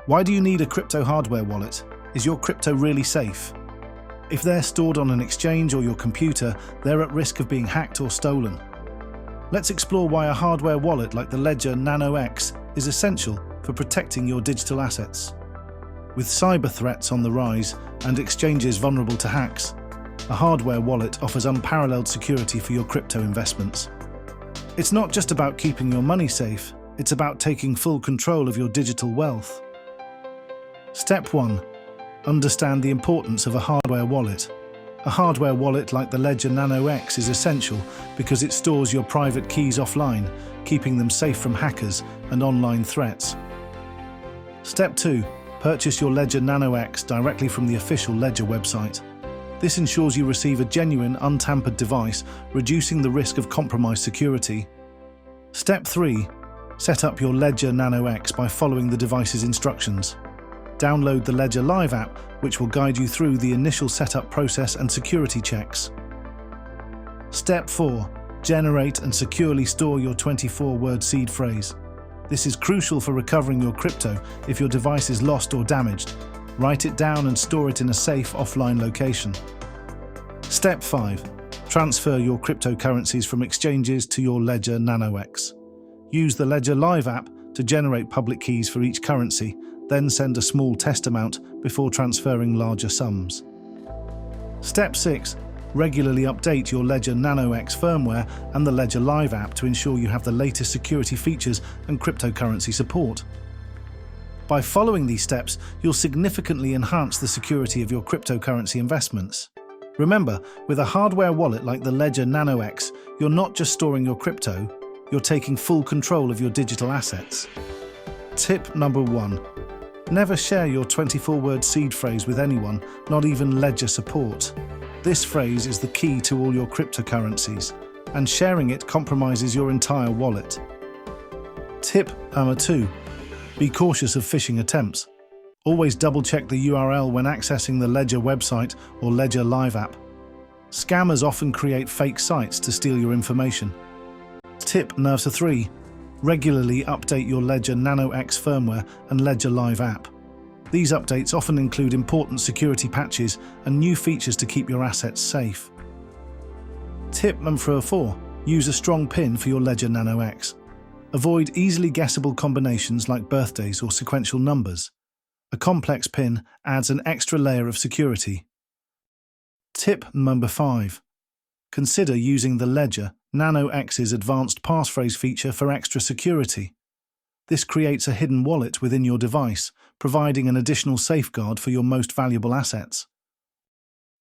Why do you need a crypto hardware wallet? Is your crypto really safe? If they're stored on an exchange or your computer, they're at risk of being hacked or stolen. Let's explore why a hardware wallet like the Ledger Nano X is essential for protecting your digital assets. With cyber threats on the rise and exchanges vulnerable to hacks, a hardware wallet offers unparalleled security for your crypto investments. It's not just about keeping your money safe, it's about taking full control of your digital wealth. Step 1. Understand the importance of a hardware wallet. A hardware wallet like the Ledger Nano X is essential because it stores your private keys offline, keeping them safe from hackers and online threats. Step 2. Purchase your Ledger Nano X directly from the official Ledger website. This ensures you receive a genuine, untampered device, reducing the risk of compromised security. Step 3. Set up your Ledger Nano X by following the device's instructions. Download the Ledger Live app, which will guide you through the initial setup process and security checks. Step 4. Generate and securely store your 24-word seed phrase. This is crucial for recovering your crypto if your device is lost or damaged. Write it down and store it in a safe offline location. Step 5. Transfer your cryptocurrencies from exchanges to your Ledger Nano X. Use the Ledger Live app to generate public keys for each currency, then send a small test amount before transferring larger sums. Step 6. Regularly update your Ledger Nano X firmware and the Ledger Live app to ensure you have the latest security features and cryptocurrency support. By following these steps, you'll significantly enhance the security of your cryptocurrency investments. Remember, with a hardware wallet like the Ledger Nano X, you're not just storing your crypto, you're taking full control of your digital assets. Tip number 1. Never share your 24-word seed phrase with anyone, not even Ledger support. This phrase is the key to all your cryptocurrencies, and sharing it compromises your entire wallet. Tip number 2. Be cautious of phishing attempts. Always double-check the URL when accessing the Ledger website or Ledger Live app. Scammers often create fake sites to steal your information. Tip number 3. Regularly update your Ledger Nano X firmware and Ledger Live app. These updates often include important security patches and new features to keep your assets safe. Tip number 4. Use a strong PIN for your Ledger Nano X. Avoid easily guessable combinations like birthdays or sequential numbers. A complex PIN adds an extra layer of security. Tip number 5. Consider using the Ledger Nano X's advanced passphrase feature for extra security. This creates a hidden wallet within your device, providing an additional safeguard for your most valuable assets.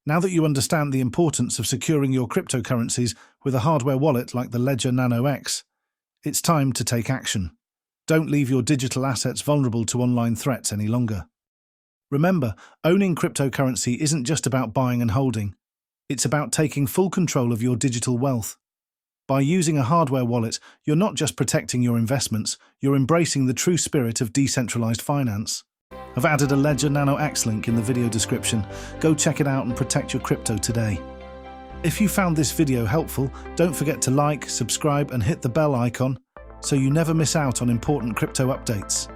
Now that you understand the importance of securing your cryptocurrencies with a hardware wallet like the Ledger Nano X, it's time to take action. Don't leave your digital assets vulnerable to online threats any longer. Remember, owning cryptocurrency isn't just about buying and holding. It's about taking full control of your digital wealth. By using a hardware wallet, you're not just protecting your investments, you're embracing the true spirit of decentralized finance. I've added a Ledger Nano X link in the video description. Go check it out and protect your crypto today. If you found this video helpful, don't forget to like, subscribe, and hit the bell icon so you never miss out on important crypto updates.